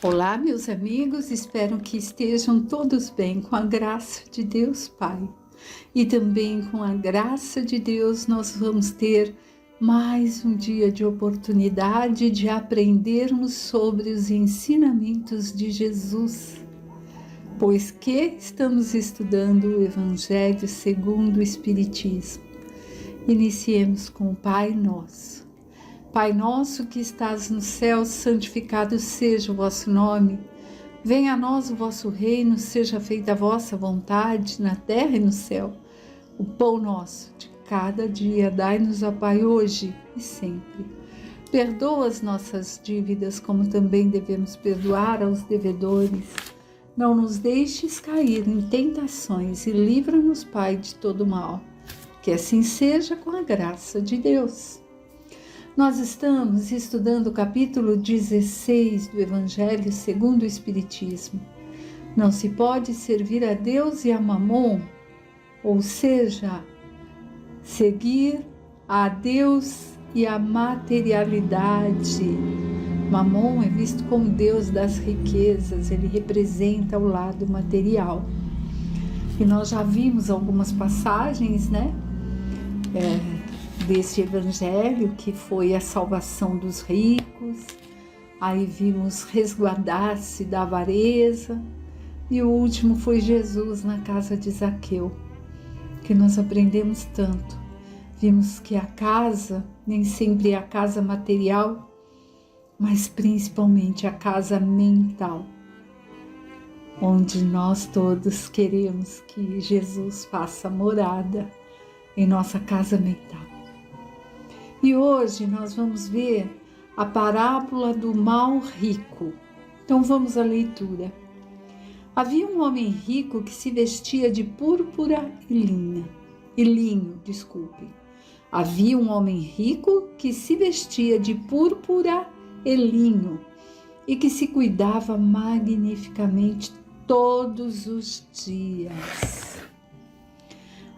Olá, meus amigos, espero que estejam todos bem, com a graça de Deus Pai. E também com a graça de Deus nós vamos ter mais um dia de oportunidade de aprendermos sobre os ensinamentos de Jesus, pois que estamos estudando o Evangelho segundo o Espiritismo. Iniciemos com o Pai Nosso. Pai nosso que estás no céu, santificado seja o vosso nome. Venha a nós o vosso reino, seja feita a vossa vontade, na terra e no céu. O pão nosso de cada dia dai-nos, ó Pai, hoje e sempre. Perdoa as nossas dívidas, como também devemos perdoar aos devedores. Não nos deixes cair em tentações e livra-nos, Pai, de todo mal. Que assim seja com a graça de Deus. Nós estamos estudando o capítulo 16 do Evangelho segundo o Espiritismo. Não se pode servir a Deus e a Mamon, ou seja, seguir a Deus e a materialidade. Mamon é visto como Deus das riquezas, ele representa o lado material. E nós já vimos algumas passagens, desse evangelho, que foi a salvação dos ricos, aí vimos resguardar-se da avareza, e o último foi Jesus na casa de Zaqueu, que nós aprendemos tanto. Vimos que a casa nem sempre é a casa material, mas principalmente a casa mental, onde nós todos queremos que Jesus faça morada em nossa casa mental. E hoje nós vamos ver a parábola do mal rico. Então vamos à leitura. Havia um homem rico que se vestia de púrpura e linho. Havia um homem rico que se vestia de púrpura e linho e que se cuidava magnificamente todos os dias.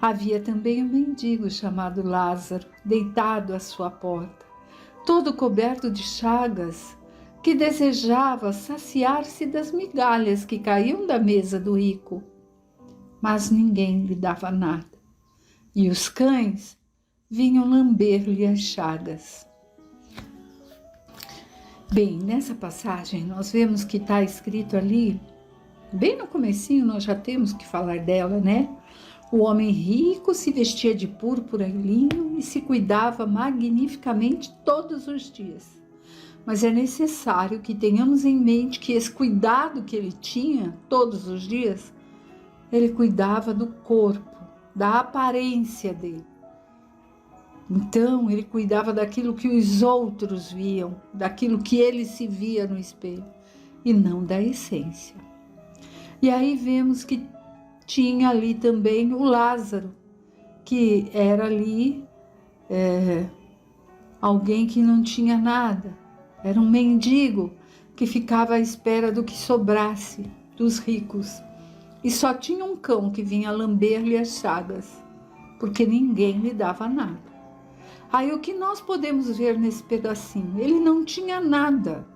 Havia também um mendigo chamado Lázaro, deitado à sua porta, todo coberto de chagas, que desejava saciar-se das migalhas que caíam da mesa do rico. Mas ninguém lhe dava nada, e os cães vinham lamber-lhe as chagas. Bem, nessa passagem nós vemos que está escrito ali, bem no comecinho nós já temos que falar dela, O homem rico se vestia de púrpura e linho e se cuidava magnificamente todos os dias. Mas é necessário que tenhamos em mente que esse cuidado que ele tinha todos os dias, ele cuidava do corpo, da aparência dele. Então, ele cuidava daquilo que os outros viam, daquilo que ele se via no espelho, e não da essência. E aí vemos que tinha ali também o Lázaro, que era ali alguém que não tinha nada, era um mendigo que ficava à espera do que sobrasse dos ricos. E só tinha um cão que vinha lamber-lhe as chagas, porque ninguém lhe dava nada. Aí o que nós podemos ver nesse pedacinho? Ele não tinha nada,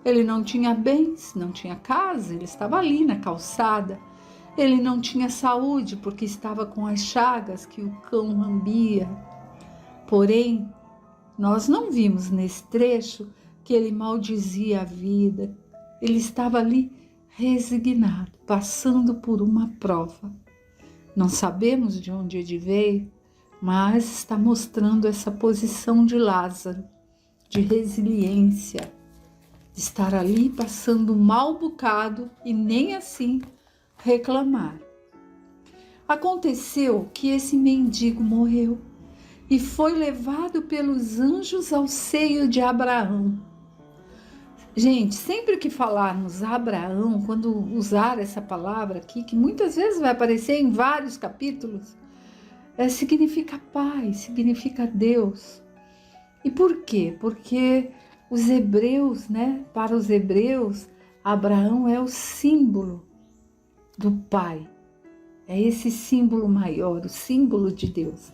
ele não tinha bens, não tinha casa, ele estava ali na calçada. Ele não tinha saúde porque estava com as chagas que o cão lambia. Porém, nós não vimos nesse trecho que ele maldizia a vida. Ele estava ali resignado, passando por uma prova. Não sabemos de onde ele veio, mas está mostrando essa posição de Lázaro, de resiliência, de estar ali passando um mau bocado e nem assim reclamar. Aconteceu que esse mendigo morreu e foi levado pelos anjos ao seio de Abraão. Gente, sempre que falarmos Abraão, quando usar essa palavra aqui, que muitas vezes vai aparecer em vários capítulos, significa pai, significa Deus. E por quê? Porque os hebreus, para os hebreus, Abraão é o símbolo do Pai, é esse símbolo maior, o símbolo de Deus.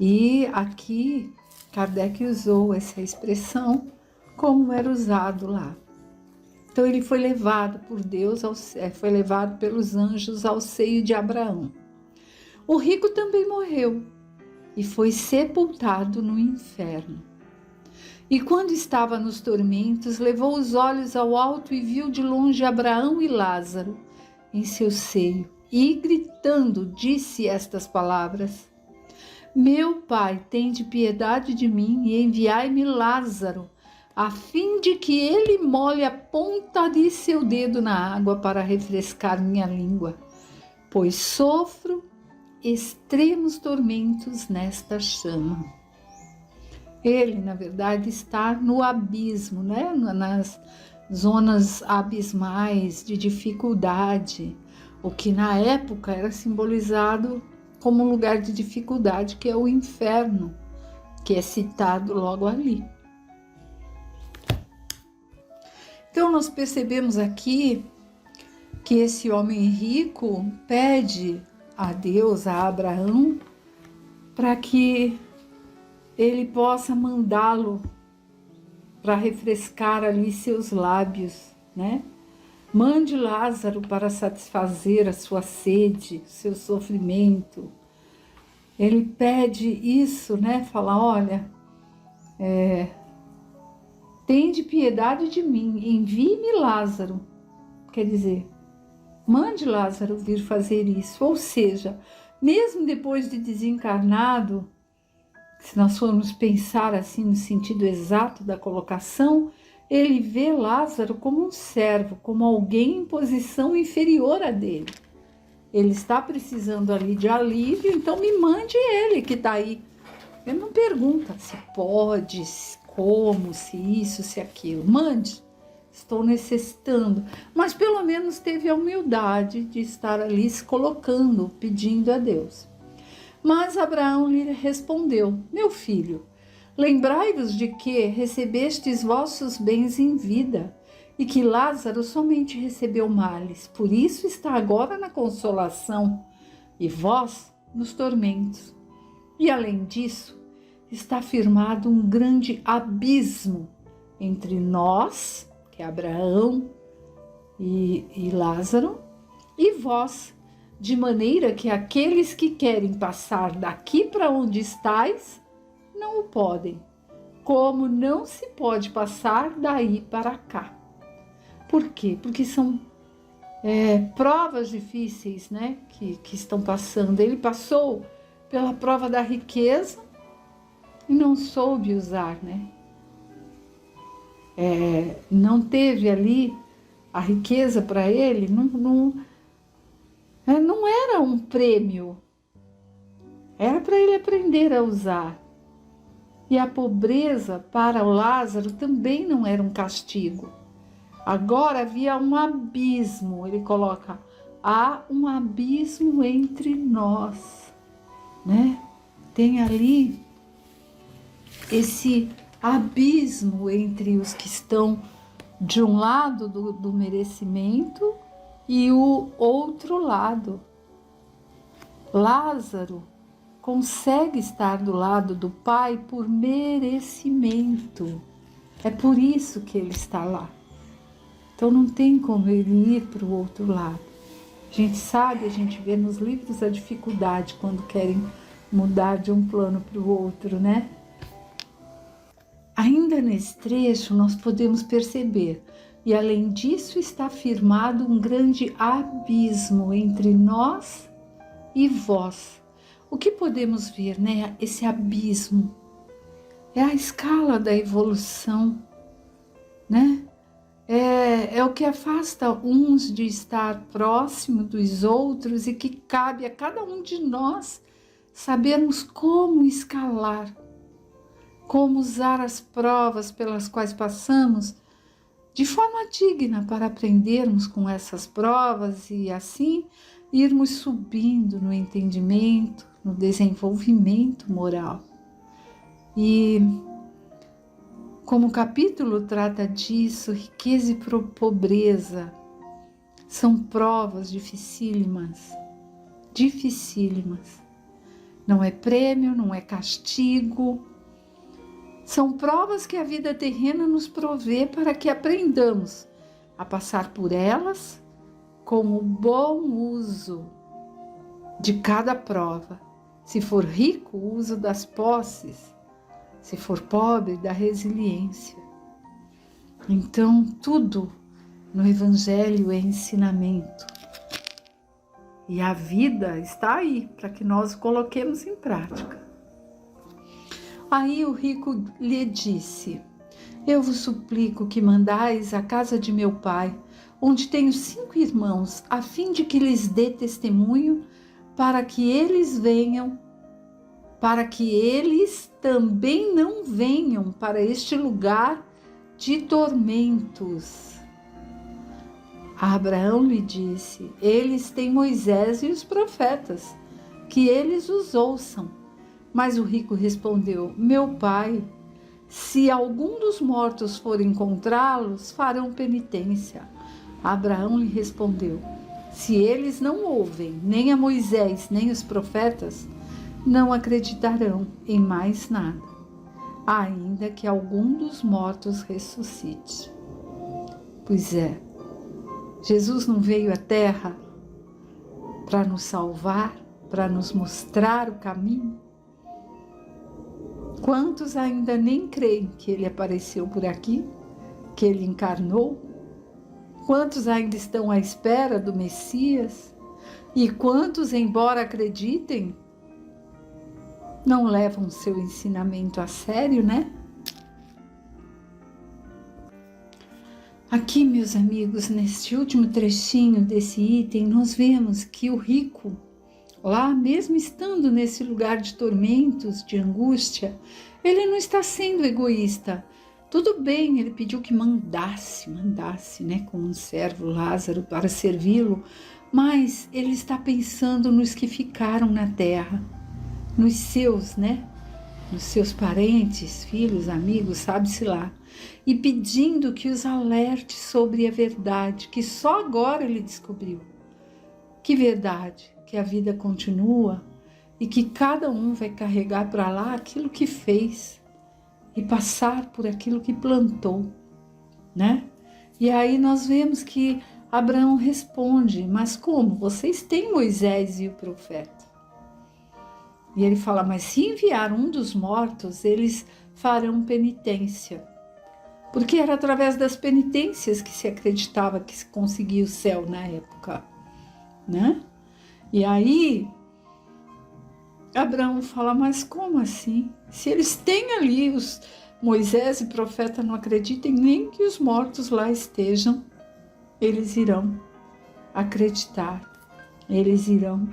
E aqui Kardec usou essa expressão como era usado lá. Então ele foi levado por Deus, foi levado pelos anjos ao seio de Abraão. O rico também morreu e foi sepultado no inferno. E quando estava nos tormentos, levou os olhos ao alto e viu de longe Abraão e Lázaro em seu seio. E gritando, disse estas palavras: Meu pai, tende piedade de mim e enviai-me Lázaro, a fim de que ele molhe a ponta de seu dedo na água para refrescar minha língua, pois sofro extremos tormentos nesta chama. Ele, na verdade, está no abismo, né? Nas zonas abismais de dificuldade, o que na época era simbolizado como um lugar de dificuldade, que é o inferno, que é citado logo ali. Então nós percebemos aqui que esse homem rico pede a Deus, a Abraão, para que ele possa mandá-lo para refrescar ali seus lábios, né? Mande Lázaro para satisfazer a sua sede, seu sofrimento. Ele pede isso, né? Fala, olha, tende piedade de mim, envie-me Lázaro. Quer dizer, mande Lázaro vir fazer isso. Ou seja, mesmo depois de desencarnado, se nós formos pensar assim no sentido exato da colocação, ele vê Lázaro como um servo, como alguém em posição inferior a dele. Ele está precisando ali de alívio, então me mande ele que está aí. Ele não pergunta se pode, como, se isso, se aquilo. Mande, estou necessitando. Mas pelo menos teve a humildade de estar ali se colocando, pedindo a Deus. Mas Abraão lhe respondeu: Meu filho, lembrai-vos de que recebestes vossos bens em vida, e que Lázaro somente recebeu males, por isso está agora na consolação, e vós nos tormentos. E além disso, está firmado um grande abismo entre nós, que é Abraão e Lázaro, e vós, de maneira que aqueles que querem passar daqui para onde estais, não o podem, como não se pode passar daí para cá. Por quê? Porque são provas difíceis, né, que estão passando. Ele passou pela prova da riqueza e não soube usar, né? Não teve ali a riqueza para ele, não era um prêmio, era para ele aprender a usar. E a pobreza para o Lázaro também não era um castigo. Agora havia um abismo, ele coloca, há um abismo entre nós, né? Tem ali esse abismo entre os que estão de um lado do merecimento e o outro lado. Lázaro consegue estar do lado do Pai por merecimento. É por isso que ele está lá. Então não tem como ele ir para o outro lado. A gente sabe, a gente vê nos livros a dificuldade quando querem mudar de um plano para o outro, né? Ainda nesse trecho nós podemos perceber, e além disso está firmado um grande abismo entre nós e vós. O que podemos ver, né? Esse abismo é a escala da evolução, né? É o que afasta uns de estar próximo dos outros e que cabe a cada um de nós sabermos como escalar, como usar as provas pelas quais passamos de forma digna para aprendermos com essas provas e assim irmos subindo no entendimento, no desenvolvimento moral. E como o capítulo trata disso, riqueza e pobreza são provas dificílimas, dificílimas. Não é prêmio, não é castigo. São provas que a vida terrena nos provê para que aprendamos a passar por elas com o bom uso de cada prova. Se for rico, o uso das posses. Se for pobre, da resiliência. Então, tudo no Evangelho é ensinamento. E a vida está aí para que nós o coloquemos em prática. Aí o rico lhe disse: eu vos suplico que mandais à casa de meu pai, onde tenho 5 irmãos, a fim de que lhes dê testemunho, para que eles também não venham para este lugar de tormentos. Abraão lhe disse: eles têm Moisés e os profetas, que eles os ouçam. Mas o rico respondeu: meu pai, se algum dos mortos for encontrá-los, farão penitência. Abraão lhe respondeu: se eles não ouvem nem a Moisés nem os profetas, não acreditarão em mais nada, ainda que algum dos mortos ressuscite. Pois é, Jesus não veio à Terra para nos salvar, para nos mostrar o caminho? Quantos ainda nem creem que Ele apareceu por aqui, que Ele encarnou? Quantos ainda estão à espera do Messias? E quantos, embora acreditem, não levam seu ensinamento a sério, né? Aqui, meus amigos, neste último trechinho desse item, nós vemos que o rico, lá mesmo estando nesse lugar de tormentos, de angústia, ele não está sendo egoísta. Tudo bem, ele pediu que mandasse, né, como um servo Lázaro para servi-lo, mas ele está pensando nos que ficaram na terra, nos seus, né, nos seus parentes, filhos, amigos, sabe-se lá, e pedindo que os alerte sobre a verdade, que só agora ele descobriu. Que verdade? Que a vida continua e que cada um vai carregar para lá aquilo que fez e passar por aquilo que plantou, né? E aí nós vemos que Abraão responde: mas como? Vocês têm Moisés e o profeta. E ele fala: mas se enviar um dos mortos, eles farão penitência. Porque era através das penitências que se acreditava que se conseguia o céu na época, né? E aí Abraão fala: mas como assim? Se eles têm ali os Moisés e profeta, não acreditem nem que os mortos lá estejam, eles irão acreditar, eles irão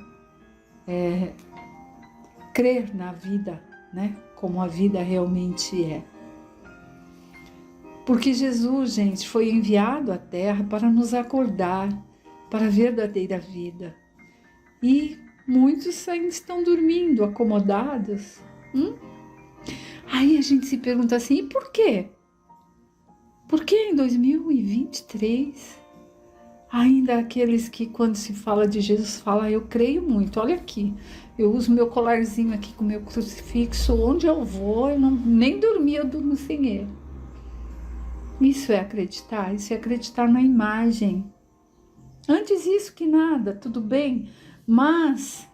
crer na vida, né? Como a vida realmente é. Porque Jesus, gente, foi enviado à Terra para nos acordar para a verdadeira vida. E muitos ainda estão dormindo, acomodados. Aí a gente se pergunta assim: e por quê? Por que em 2023 ainda aqueles que, quando se fala de Jesus, falam: eu creio muito, olha aqui, eu uso meu colarzinho aqui com meu crucifixo, onde eu vou, eu nem dormi, eu durmo sem ele. Isso é acreditar na imagem. Antes isso que nada, tudo bem, mas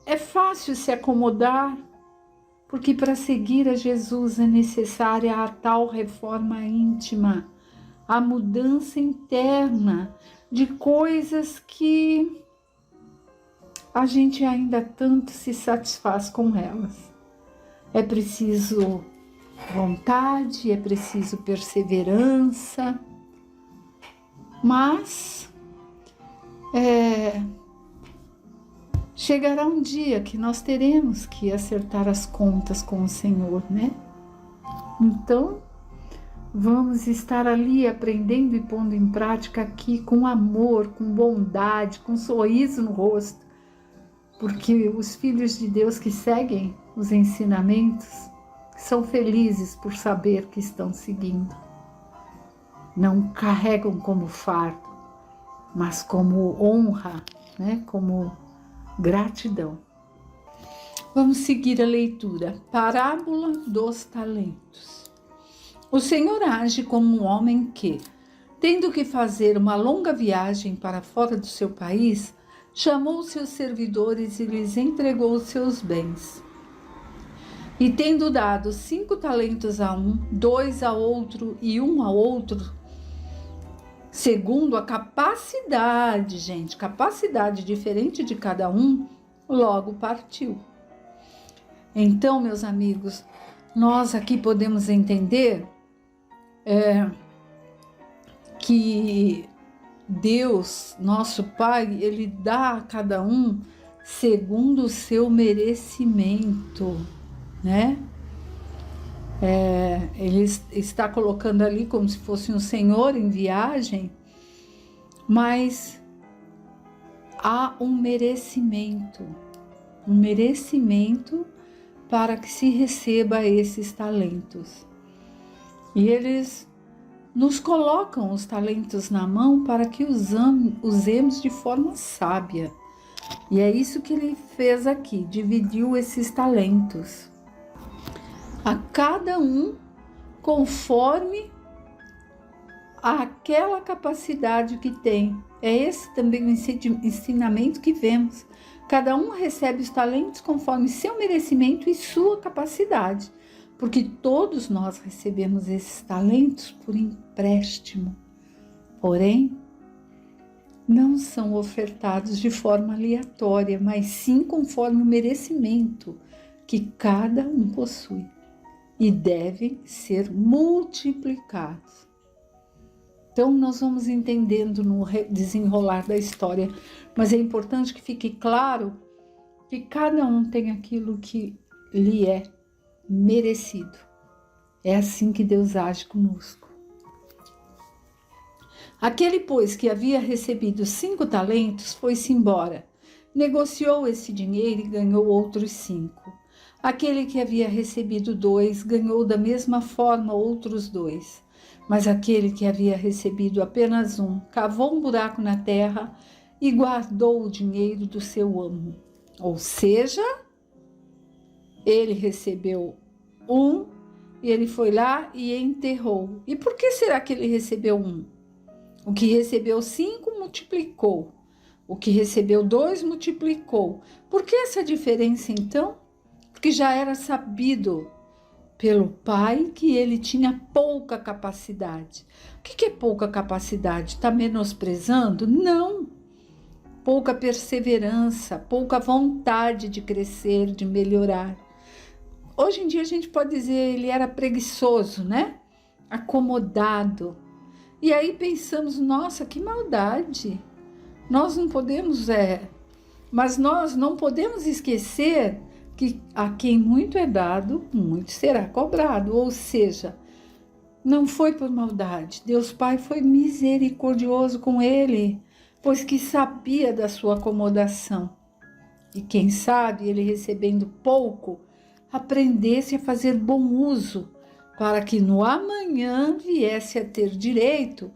é fácil se acomodar, porque para seguir a Jesus é necessária a tal reforma íntima, a mudança interna de coisas que a gente ainda tanto se satisfaz com elas. É preciso vontade, é preciso perseverança, mas chegará um dia que nós teremos que acertar as contas com o Senhor, né? Então, vamos estar ali aprendendo e pondo em prática aqui com amor, com bondade, com um sorriso no rosto, porque os filhos de Deus que seguem os ensinamentos são felizes por saber que estão seguindo. Não carregam como fardo, mas como honra, né? Como gratidão. Vamos seguir a leitura. Parábola dos talentos. O Senhor age como um homem que, tendo que fazer uma longa viagem para fora do seu país, chamou seus servidores e lhes entregou os seus bens. E tendo dado 5 talentos a um, 2 a outro e 1 a outro, segundo a capacidade, gente, capacidade diferente de cada um, logo partiu. Então, meus amigos, nós aqui podemos entender que Deus, nosso Pai, Ele dá a cada um segundo o seu merecimento, né? Ele está colocando ali como se fosse um senhor em viagem, mas há um merecimento para que se receba esses talentos. E eles nos colocam os talentos na mão para que usemos de forma sábia. E é isso que ele fez aqui, dividiu esses talentos a cada um conforme aquela capacidade que tem. É esse também o ensinamento que vemos. Cada um recebe os talentos conforme seu merecimento e sua capacidade, porque todos nós recebemos esses talentos por empréstimo. Porém, não são ofertados de forma aleatória, mas sim conforme o merecimento que cada um possui e devem ser multiplicados. Então, nós vamos entendendo no desenrolar da história, mas é importante que fique claro que cada um tem aquilo que lhe é merecido. É assim que Deus age conosco. Aquele, pois, que havia recebido 5 talentos, foi-se embora, negociou esse dinheiro e ganhou outros 5. Aquele que havia recebido 2, ganhou da mesma forma outros 2. Mas aquele que havia recebido apenas 1, cavou um buraco na terra e guardou o dinheiro do seu amo. Ou seja, ele recebeu 1 e ele foi lá e enterrou. E por que será que ele recebeu 1? O que recebeu 5 multiplicou. O que recebeu 2 multiplicou. Por que essa diferença então? Porque já era sabido pelo pai que ele tinha pouca capacidade. O que é pouca capacidade? Está menosprezando? Não. Pouca perseverança, pouca vontade de crescer, de melhorar. Hoje em dia a gente pode dizer ele era preguiçoso, né? Acomodado. E aí pensamos, nossa, que maldade. Nós não podemos, mas nós não podemos esquecer que a quem muito é dado, muito será cobrado. Ou seja, não foi por maldade. Deus Pai foi misericordioso com ele, pois que sabia da sua acomodação. E quem sabe, ele recebendo pouco, aprendesse a fazer bom uso, para que no amanhã viesse a ter direito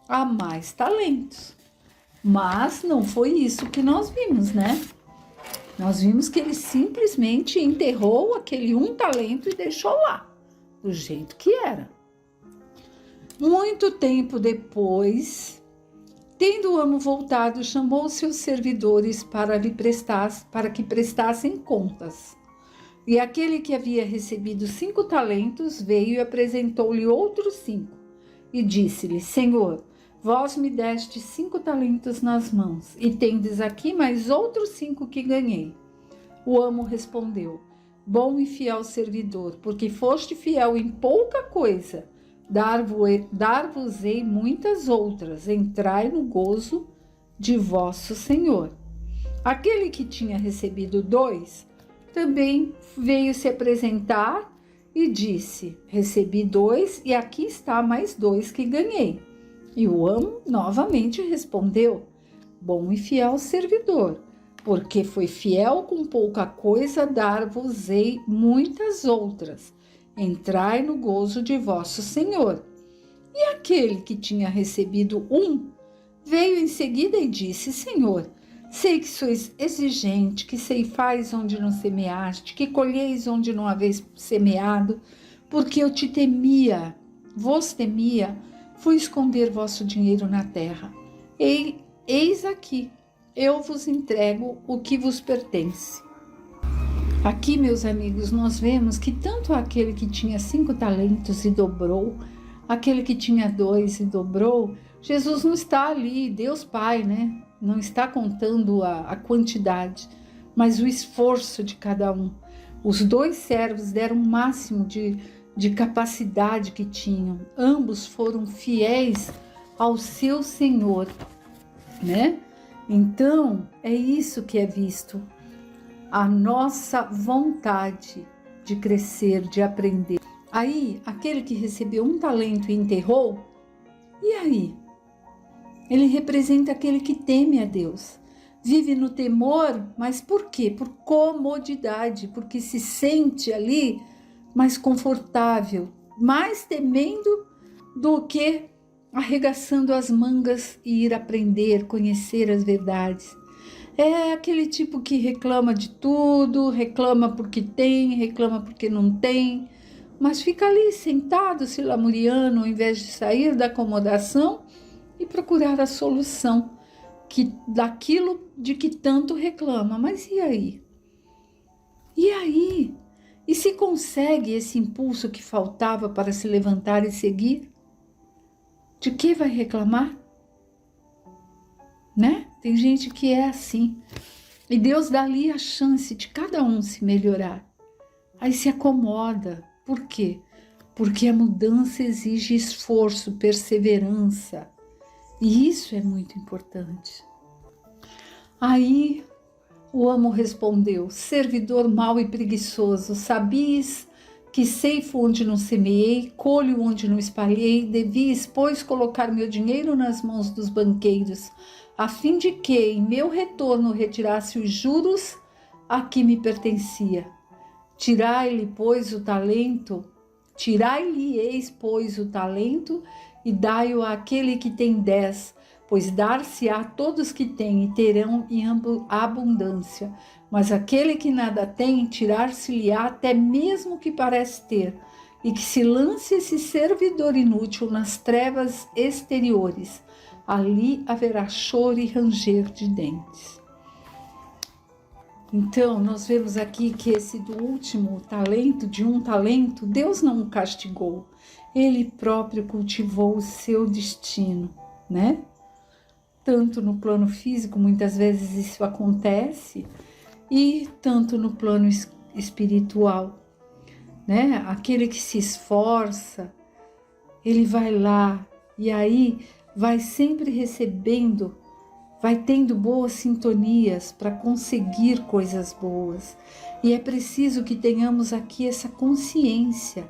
a mais talentos. Mas não foi isso que nós vimos, né? Nós vimos que ele simplesmente enterrou aquele 1 talento e deixou lá, do jeito que era. Muito tempo depois, tendo o amo voltado, chamou seus servidores para que prestassem contas. E aquele que havia recebido 5 talentos veio e apresentou-lhe outros 5. E disse-lhe: Senhor, vós me deste 5 talentos nas mãos, e tendes aqui mais outros 5 que ganhei. O amo respondeu: Bom e fiel servidor, porque foste fiel em pouca coisa, dar-vos-ei muitas outras, entrai no gozo de vosso Senhor. Aquele que tinha recebido 2, também veio se apresentar e disse: Recebi 2 e aqui está mais 2 que ganhei. E o amo novamente respondeu: Bom e fiel servidor, porque foi fiel com pouca coisa, dar-vos-ei muitas outras. Entrai no gozo de vosso Senhor. E aquele que tinha recebido 1 veio em seguida e disse: Senhor, sei que sois exigente, que ceifais onde não semeaste, que colheis onde não haveis semeado, porque eu te temia vos temia, fui esconder vosso dinheiro na terra. Eis aqui, eu vos entrego o que vos pertence. Aqui, meus amigos, nós vemos que tanto aquele que tinha 5 talentos e dobrou, aquele que tinha 2 e dobrou, Jesus não está ali, Deus Pai, né? Não está contando a quantidade, mas o esforço de cada um. Os 2 servos deram o máximo de capacidade que tinham. Ambos foram fiéis ao seu Senhor, né? Então, é isso que é visto. A nossa vontade de crescer, de aprender. Aí, aquele que recebeu 1 talento e enterrou, e aí? Ele representa aquele que teme a Deus. Vive no temor, mas por quê? Por comodidade, porque se sente ali mais confortável, mais temendo do que arregaçando as mangas e ir aprender, conhecer as verdades. É aquele tipo que reclama de tudo, reclama porque tem, reclama porque não tem, mas fica ali sentado, se lamuriando, ao invés de sair da acomodação e procurar a solução daquilo de que tanto reclama. Mas e aí? E aí? E se consegue esse impulso que faltava para se levantar e seguir? De que vai reclamar? Né? Tem gente que é assim. E Deus dá ali a chance de cada um se melhorar. Aí se acomoda. Por quê? Porque a mudança exige esforço, perseverança. E isso é muito importante. Aí o amo respondeu: servidor mau e preguiçoso, sabias que ceifo onde não semeei, colho onde não espalhei, devias, pois, colocar meu dinheiro nas mãos dos banqueiros, a fim de que, em meu retorno, retirasse os juros a que me pertencia. Tirai-lhe, pois, o talento, tirai-lhe-eis, pois, o talento, e dai-o àquele que tem 10, pois dar-se-á a todos que têm, e terão em abundância. Mas aquele que nada tem, tirar-se-lhe-á até mesmo o que parece ter, e que se lance esse servidor inútil nas trevas exteriores. Ali haverá choro e ranger de dentes. Então, nós vemos aqui que esse do último talento, de 1 talento, Deus não o castigou. Ele próprio cultivou o seu destino, né? Tanto no plano físico, muitas vezes isso acontece, e tanto no plano espiritual, né? Aquele que se esforça, ele vai lá e aí vai sempre recebendo, vai tendo boas sintonias para conseguir coisas boas. E é preciso que tenhamos aqui essa consciência,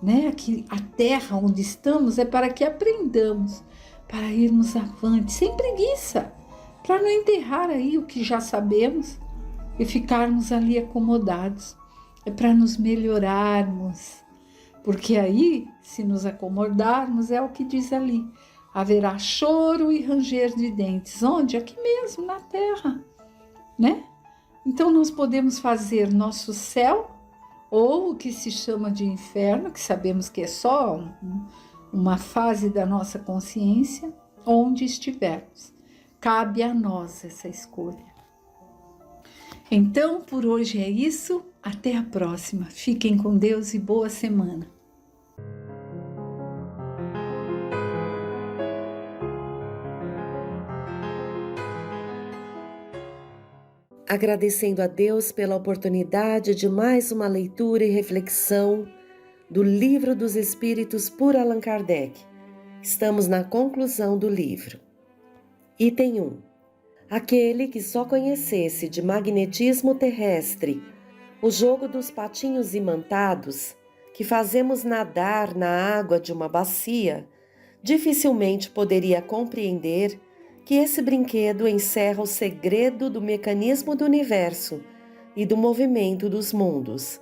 né? Que a terra onde estamos é para que aprendamos, para irmos avante, sem preguiça, para não enterrar aí o que já sabemos e ficarmos ali acomodados. É para nos melhorarmos, porque aí, se nos acomodarmos, é o que diz ali, haverá choro e ranger de dentes. Onde? Aqui mesmo, na terra, né? Então, nós podemos fazer nosso céu, ou o que se chama de inferno, que sabemos que é só uma fase da nossa consciência, onde estivermos. Cabe a nós essa escolha. Então, por hoje é isso. Até a próxima. Fiquem com Deus e boa semana. Agradecendo a Deus pela oportunidade de mais uma leitura e reflexão do Livro dos Espíritos por Allan Kardec. Estamos na conclusão do livro. Item 1. Aquele que só conhecesse de magnetismo terrestre o jogo dos patinhos imantados, que fazemos nadar na água de uma bacia, dificilmente poderia compreender que esse brinquedo encerra o segredo do mecanismo do universo e do movimento dos mundos.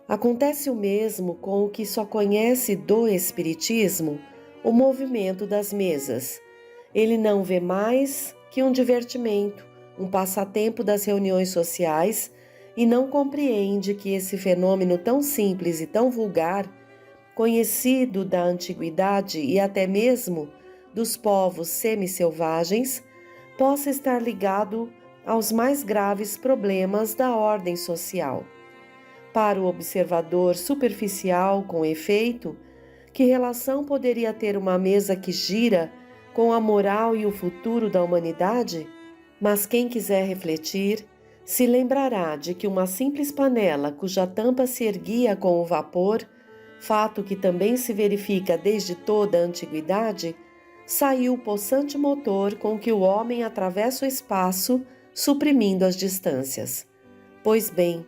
Acontece o mesmo com o que só conhece do Espiritismo o movimento das mesas. Ele não vê mais que um divertimento, um passatempo das reuniões sociais, e não compreende que esse fenômeno tão simples e tão vulgar conhecido da antiguidade e até mesmo dos povos semi-selvagens, possa estar ligado aos mais graves problemas da ordem social. Para o observador superficial, com efeito, que relação poderia ter uma mesa que gira com a moral e o futuro da humanidade? Mas quem quiser refletir, se lembrará de que uma simples panela cuja tampa se erguia com o vapor, fato que também se verifica desde toda a antiguidade, saiu o possante motor com que o homem atravessa o espaço, suprimindo as distâncias. Pois bem,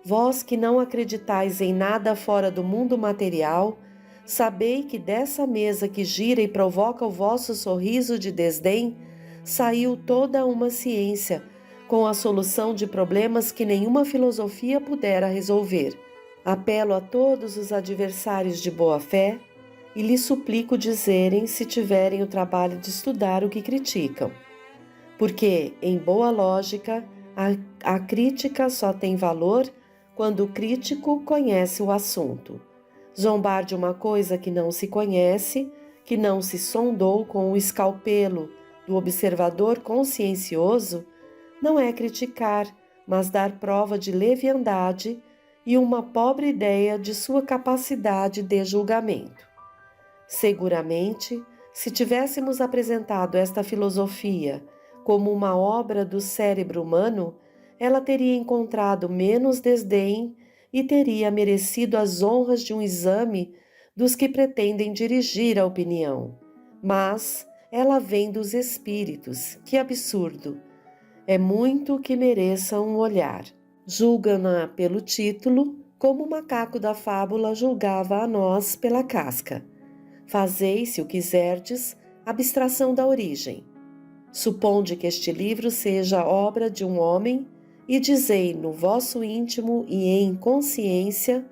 vós que não acreditais em nada fora do mundo material, sabei que dessa mesa que gira e provoca o vosso sorriso de desdém, saiu toda uma ciência, com a solução de problemas que nenhuma filosofia pudera resolver. Apelo a todos os adversários de boa-fé e lhes suplico dizerem se tiverem o trabalho de estudar o que criticam. Porque, em boa lógica, a crítica só tem valor quando o crítico conhece o assunto. Zombar de uma coisa que não se conhece, que não se sondou com o escalpelo do observador consciencioso, não é criticar, mas dar prova de leviandade e uma pobre ideia de sua capacidade de julgamento. Seguramente, se tivéssemos apresentado esta filosofia como uma obra do cérebro humano, ela teria encontrado menos desdém e teria merecido as honras de um exame dos que pretendem dirigir a opinião. Mas ela vem dos espíritos, que absurdo! É muito que mereça um olhar. Julgam-na pelo título, como o macaco da fábula julgava a nós pela casca. Fazei, se o quiserdes, abstração da origem. Suponde que este livro seja obra de um homem e dizei no vosso íntimo e em consciência,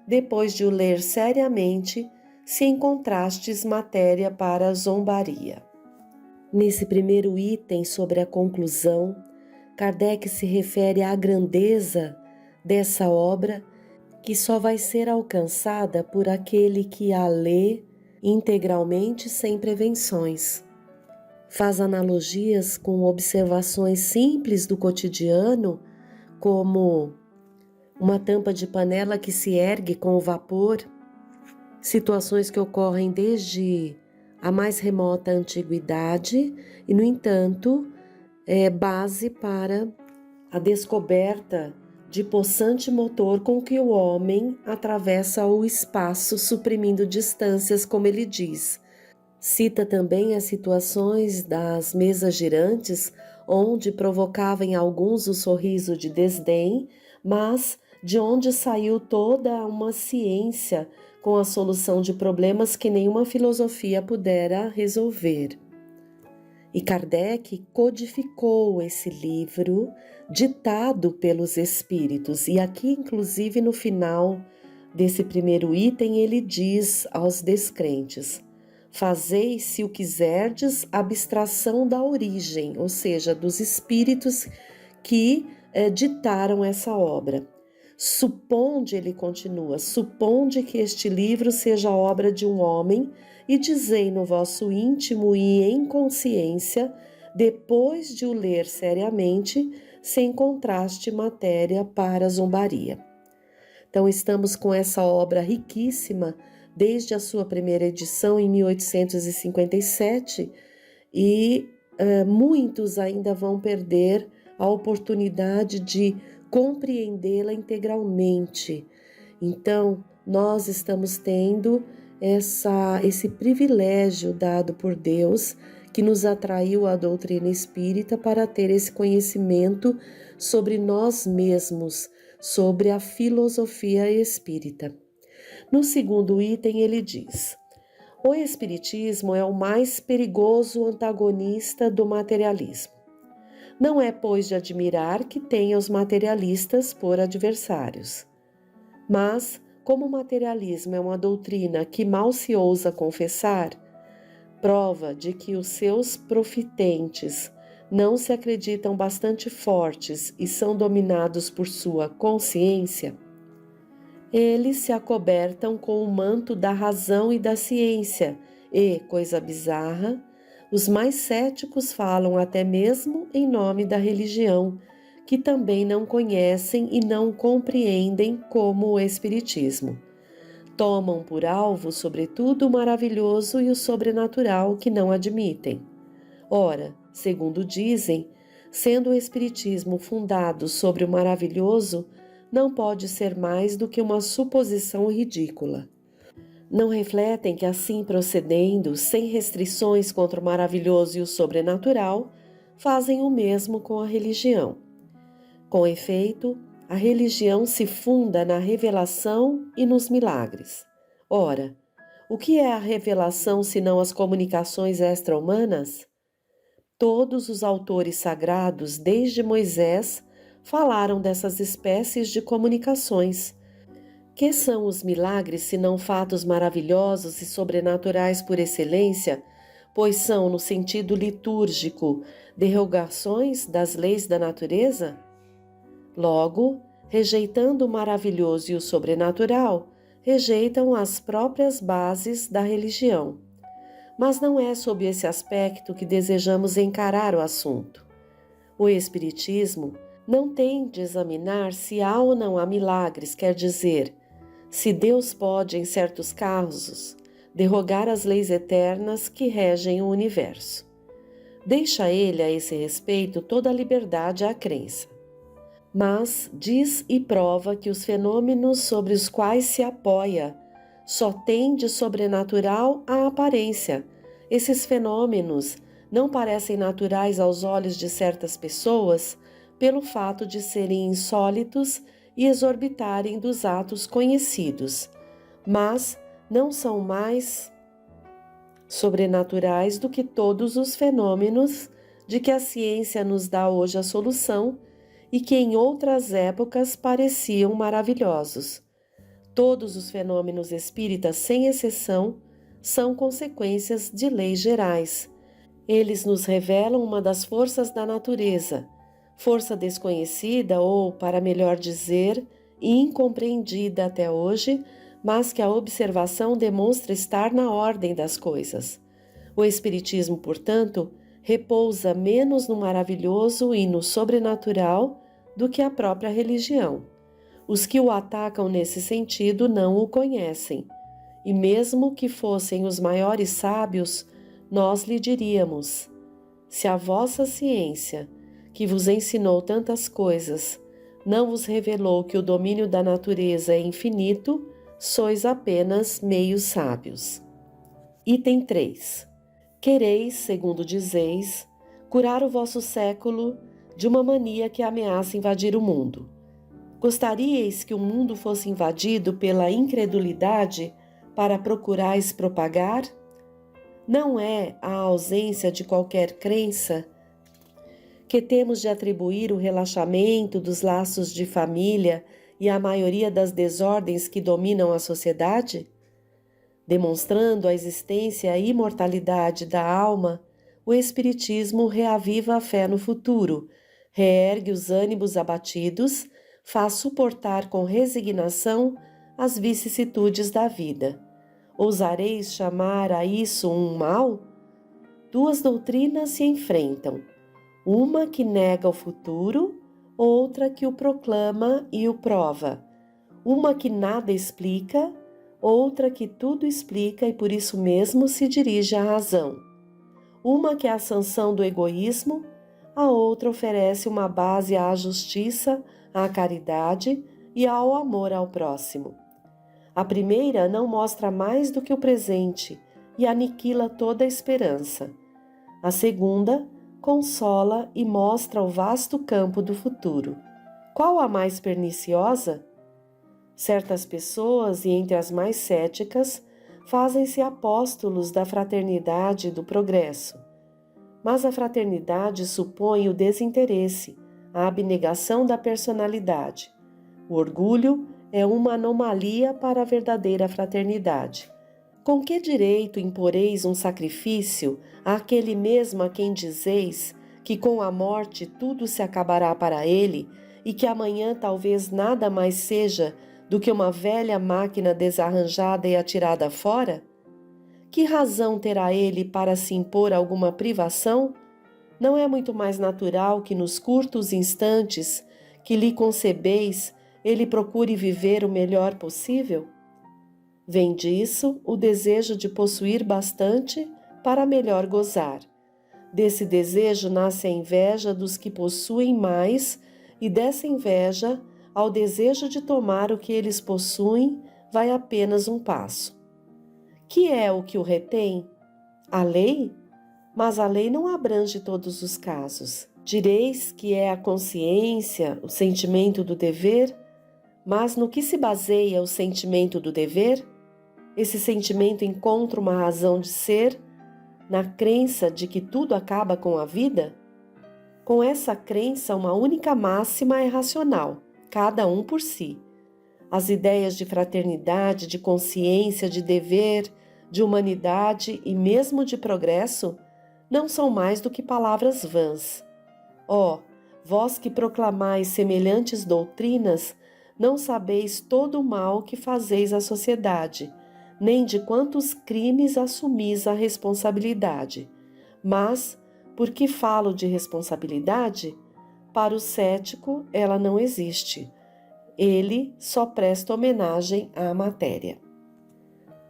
depois de o ler seriamente, se encontrastes matéria para zombaria. Nesse primeiro item sobre a conclusão, Kardec se refere à grandeza dessa obra que só vai ser alcançada por aquele que a lê integralmente sem prevenções. Faz analogias com observações simples do cotidiano, como uma tampa de panela que se ergue com o vapor, situações que ocorrem desde a mais remota antiguidade e, no entanto, é base para a descoberta de possante motor com que o homem atravessa o espaço, suprimindo distâncias, como ele diz. Cita também as situações das mesas girantes, onde provocava em alguns o sorriso de desdém, mas de onde saiu toda uma ciência com a solução de problemas que nenhuma filosofia pudera resolver. E Kardec codificou esse livro ditado pelos espíritos. E aqui, inclusive, no final desse primeiro item, ele diz aos descrentes: fazei, se o quiserdes, abstração da origem, ou seja, dos espíritos que ditaram essa obra. Suponde, ele continua, suponde que este livro seja obra de um homem e dizei no vosso íntimo e em consciência, depois de o ler seriamente, se encontraste matéria para zombaria. Então estamos com essa obra riquíssima desde a sua primeira edição em 1857 e muitos ainda vão perder a oportunidade de compreendê-la integralmente. Então, nós estamos tendo esse privilégio dado por Deus, que nos atraiu à doutrina espírita para ter esse conhecimento sobre nós mesmos, sobre a filosofia espírita. No segundo item, ele diz: o espiritismo é o mais perigoso antagonista do materialismo. Não é, pois, de admirar que tenha os materialistas por adversários. Mas, como o materialismo é uma doutrina que mal se ousa confessar, prova de que os seus profitentes não se acreditam bastante fortes e são dominados por sua consciência, Eles se acobertam com o manto da razão e da ciência e, coisa bizarra, os mais céticos falam até mesmo em nome da religião, que também não conhecem e não compreendem como o Espiritismo. Tomam por alvo, sobretudo, o maravilhoso e o sobrenatural que não admitem. Ora, segundo dizem, sendo o Espiritismo fundado sobre o maravilhoso, não pode ser mais do que uma suposição ridícula. Não refletem que, assim procedendo, sem restrições contra o maravilhoso e o sobrenatural, fazem o mesmo com a religião. Com efeito, a religião se funda na revelação e nos milagres. Ora, o que é a revelação senão as comunicações extra-humanas? Todos os autores sagrados, desde Moisés, falaram dessas espécies de comunicações. Que são os milagres senão fatos maravilhosos e sobrenaturais por excelência, pois são, no sentido litúrgico, derrogações das leis da natureza? Logo, rejeitando o maravilhoso e o sobrenatural, rejeitam as próprias bases da religião. Mas não é sob esse aspecto que desejamos encarar o assunto. O Espiritismo não tem de examinar se há ou não há milagres, quer dizer, se Deus pode, em certos casos, derrogar as leis eternas que regem o universo. Deixa ele, a esse respeito, toda a liberdade à crença. Mas diz e prova que os fenômenos sobre os quais se apoia só têm de sobrenatural a aparência. Esses fenômenos não parecem naturais aos olhos de certas pessoas pelo fato de serem insólitos e exorbitarem dos atos conhecidos, mas não são mais sobrenaturais do que todos os fenômenos de que a ciência nos dá hoje a solução e que em outras épocas pareciam maravilhosos. Todos os fenômenos espíritas, sem exceção, são consequências de leis gerais. Eles nos revelam uma das forças da natureza, força desconhecida ou, para melhor dizer, incompreendida até hoje, mas que a observação demonstra estar na ordem das coisas. O Espiritismo, portanto, repousa menos no maravilhoso e no sobrenatural do que a própria religião. Os que o atacam nesse sentido não o conhecem, e mesmo que fossem os maiores sábios, nós lhe diríamos: se a vossa ciência, que vos ensinou tantas coisas, não vos revelou que o domínio da natureza é infinito, sois apenas meios sábios. Item 3. Quereis, segundo dizeis, curar o vosso século de uma mania que ameaça invadir o mundo. Gostaríeis que o mundo fosse invadido pela incredulidade para procurais propagar? Não é a ausência de qualquer crença que temos de atribuir o relaxamento dos laços de família e a maioria das desordens que dominam a sociedade? Demonstrando a existência e a imortalidade da alma, o Espiritismo reaviva a fé no futuro, reergue os ânimos abatidos, faz suportar com resignação as vicissitudes da vida. Ousareis chamar a isso um mal? Duas doutrinas se enfrentam, uma que nega o futuro, outra que o proclama e o prova, uma que nada explica, outra que tudo explica e por isso mesmo se dirige à razão. Uma que é a sanção do egoísmo, a outra oferece uma base à justiça, à caridade e ao amor ao próximo. A primeira não mostra mais do que o presente e aniquila toda a esperança. A segunda consola e mostra o vasto campo do futuro. Qual a mais perniciosa? Certas pessoas, e entre as mais céticas, fazem-se apóstolos da fraternidade e do progresso. Mas a fraternidade supõe o desinteresse, a abnegação da personalidade. O orgulho é uma anomalia para a verdadeira fraternidade. Com que direito imporeis um sacrifício àquele mesmo a quem dizeis que com a morte tudo se acabará para ele e que amanhã talvez nada mais seja do que uma velha máquina desarranjada e atirada fora? Que razão terá ele para se impor alguma privação? Não é muito mais natural que nos curtos instantes que lhe concebeis, ele procure viver o melhor possível? Vem disso o desejo de possuir bastante para melhor gozar. Desse desejo nasce a inveja dos que possuem mais, e dessa inveja, ao desejo de tomar o que eles possuem, vai apenas um passo. Que é o que o retém? A lei? Mas a lei não abrange todos os casos. Direis que é a consciência, o sentimento do dever, mas no que se baseia o sentimento do dever? Esse sentimento encontra uma razão de ser na crença de que tudo acaba com a vida? Com essa crença, uma única máxima é racional, cada um por si. As ideias de fraternidade, de consciência, de dever, de humanidade e mesmo de progresso não são mais do que palavras vãs. Ó, vós que proclamais semelhantes doutrinas, não sabeis todo o mal que fazeis à sociedade, nem de quantos crimes assumis a responsabilidade. Mas, porque falo de responsabilidade, para o cético ela não existe. Ele só presta homenagem à matéria.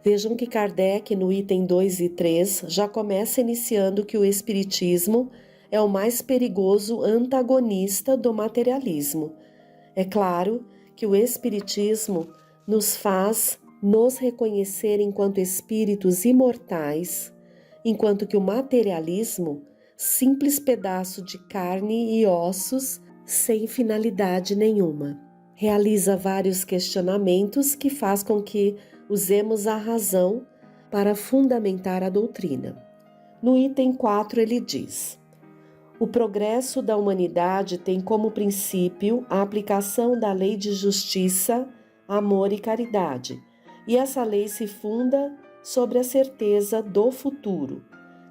Vejam que Kardec, no item 2 e 3, já começa iniciando que o Espiritismo é o mais perigoso antagonista do materialismo. É claro que o Espiritismo nos faz nos reconhecer enquanto espíritos imortais, enquanto que o materialismo, simples pedaço de carne e ossos, sem finalidade nenhuma. Realiza vários questionamentos que faz com que usemos a razão para fundamentar a doutrina. No item 4 ele diz: o progresso da humanidade tem como princípio a aplicação da lei de justiça, amor e caridade, e essa lei se funda sobre a certeza do futuro.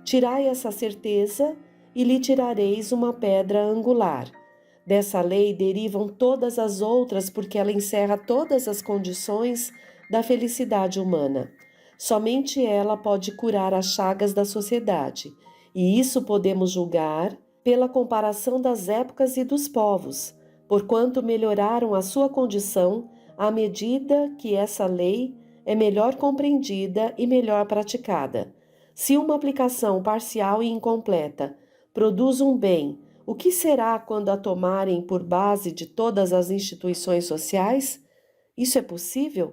Tirai essa certeza e lhe tirareis uma pedra angular. Dessa lei derivam todas as outras, porque ela encerra todas as condições da felicidade humana. Somente ela pode curar as chagas da sociedade, e isso podemos julgar pela comparação das épocas e dos povos, porquanto melhoraram a sua condição à medida que essa lei é melhor compreendida e melhor praticada. Se uma aplicação parcial e incompleta produz um bem, o que será quando a tomarem por base de todas as instituições sociais? Isso é possível?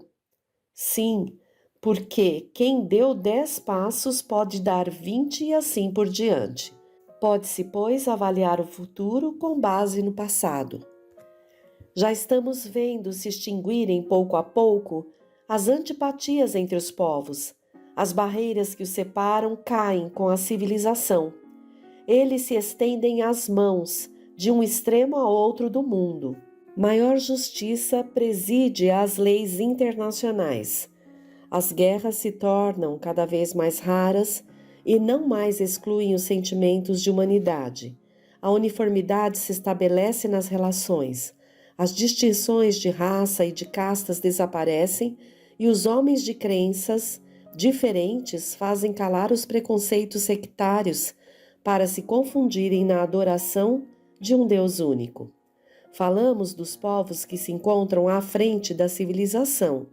Sim, porque quem deu 10 passos pode dar 20 e assim por diante. Pode-se, pois, avaliar o futuro com base no passado. Já estamos vendo se extinguirem pouco a pouco as antipatias entre os povos. As barreiras que os separam caem com a civilização. Eles se estendem as mãos de um extremo a outro do mundo. Maior justiça preside às leis internacionais. As guerras se tornam cada vez mais raras e não mais excluem os sentimentos de humanidade. A uniformidade se estabelece nas relações. As distinções de raça e de castas desaparecem e os homens de crenças diferentes fazem calar os preconceitos sectários para se confundirem na adoração de um Deus único. Falamos dos povos que se encontram à frente da civilização.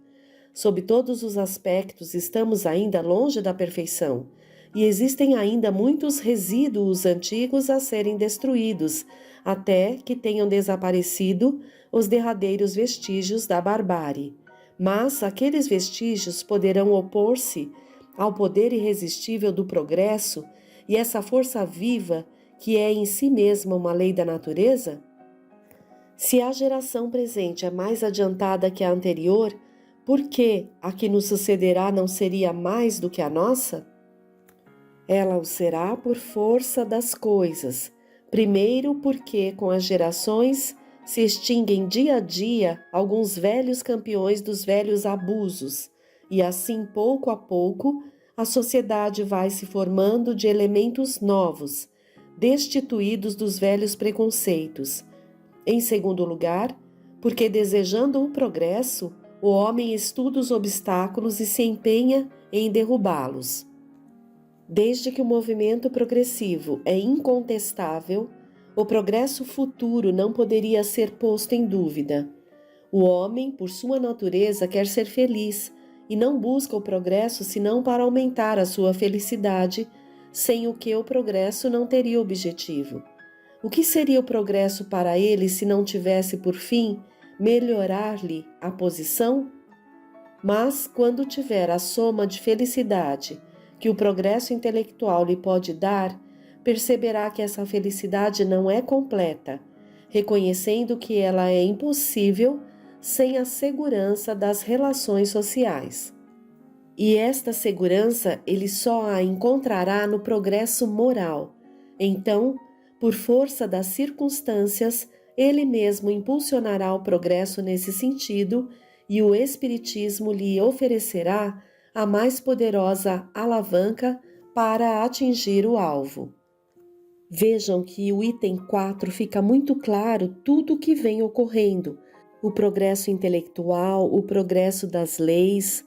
Sob todos os aspectos, estamos ainda longe da perfeição e existem ainda muitos resíduos antigos a serem destruídos, até que tenham desaparecido os derradeiros vestígios da barbárie. Mas aqueles vestígios poderão opor-se ao poder irresistível do progresso e essa força viva que é em si mesma uma lei da natureza? Se a geração presente é mais adiantada que a anterior, por que a que nos sucederá não seria mais do que a nossa? Ela o será por força das coisas. Primeiro, porque com as gerações se extinguem dia a dia alguns velhos campeões dos velhos abusos, e assim, pouco a pouco, a sociedade vai se formando de elementos novos, destituídos dos velhos preconceitos. Em segundo lugar, porque desejando o progresso, O homem estuda os obstáculos e se empenha em derrubá-los. Desde que o movimento progressivo é incontestável, o progresso futuro não poderia ser posto em dúvida. O homem, por sua natureza, quer ser feliz e não busca o progresso senão para aumentar a sua felicidade, sem o que o progresso não teria objetivo. O que seria o progresso para ele se não tivesse por fim melhorar-lhe a posição? Mas, quando tiver a soma de felicidade que o progresso intelectual lhe pode dar, perceberá que essa felicidade não é completa, reconhecendo que ela é impossível sem a segurança das relações sociais. E esta segurança ele só a encontrará no progresso moral. Então, por força das circunstâncias, ele mesmo impulsionará o progresso nesse sentido e o Espiritismo lhe oferecerá a mais poderosa alavanca para atingir o alvo. Vejam que o item 4 fica muito claro tudo o que vem ocorrendo. O progresso intelectual, o progresso das leis,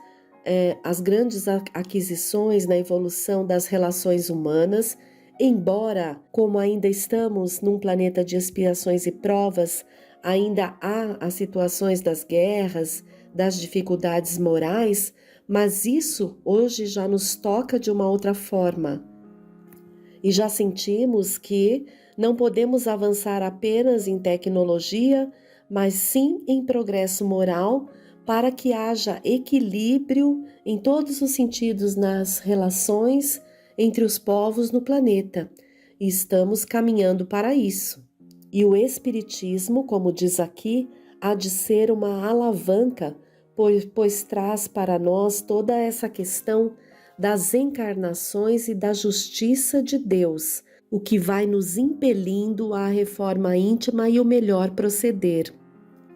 as grandes aquisições na evolução das relações humanas, embora, como ainda estamos num planeta de expiações e provas, ainda há as situações das guerras, das dificuldades morais, mas isso hoje já nos toca de uma outra forma. E já sentimos que não podemos avançar apenas em tecnologia, mas sim em progresso moral, para que haja equilíbrio em todos os sentidos nas relações entre os povos no planeta. E estamos caminhando para isso. E o Espiritismo, como diz aqui, há de ser uma alavanca, pois traz para nós toda essa questão das encarnações e da justiça de Deus, o que vai nos impelindo à reforma íntima e o melhor proceder.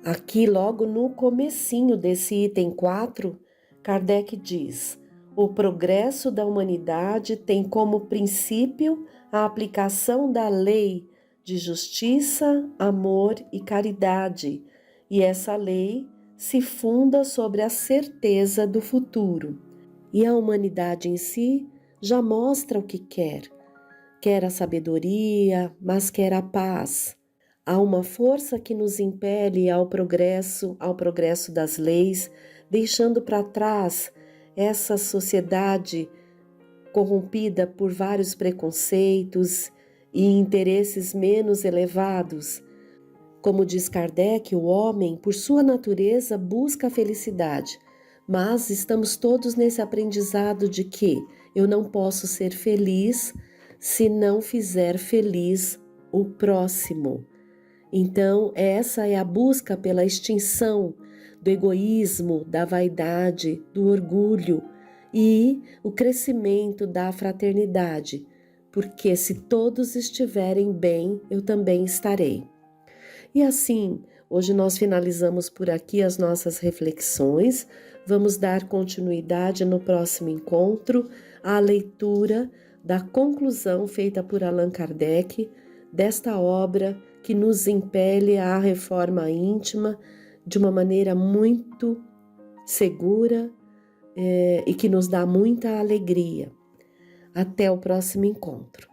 Aqui, logo no comecinho desse item 4, Kardec diz: o progresso da humanidade tem como princípio a aplicação da lei de justiça, amor e caridade, e essa lei se funda sobre a certeza do futuro. E a humanidade em si já mostra o que quer. Quer a sabedoria, mas quer a paz. Há uma força que nos impele ao progresso das leis, deixando para trás essa sociedade corrompida por vários preconceitos e interesses menos elevados. Como diz Kardec, o homem, por sua natureza, busca a felicidade, mas estamos todos nesse aprendizado de que eu não posso ser feliz se não fizer feliz o próximo. Então, essa é a busca pela extinção do egoísmo, da vaidade, do orgulho e o crescimento da fraternidade, porque se todos estiverem bem, eu também estarei. E assim, hoje nós finalizamos por aqui as nossas reflexões. Vamos dar continuidade no próximo encontro à leitura da conclusão feita por Allan Kardec desta obra que nos impele à reforma íntima de uma maneira muito segura e que nos dá muita alegria. Até o próximo encontro.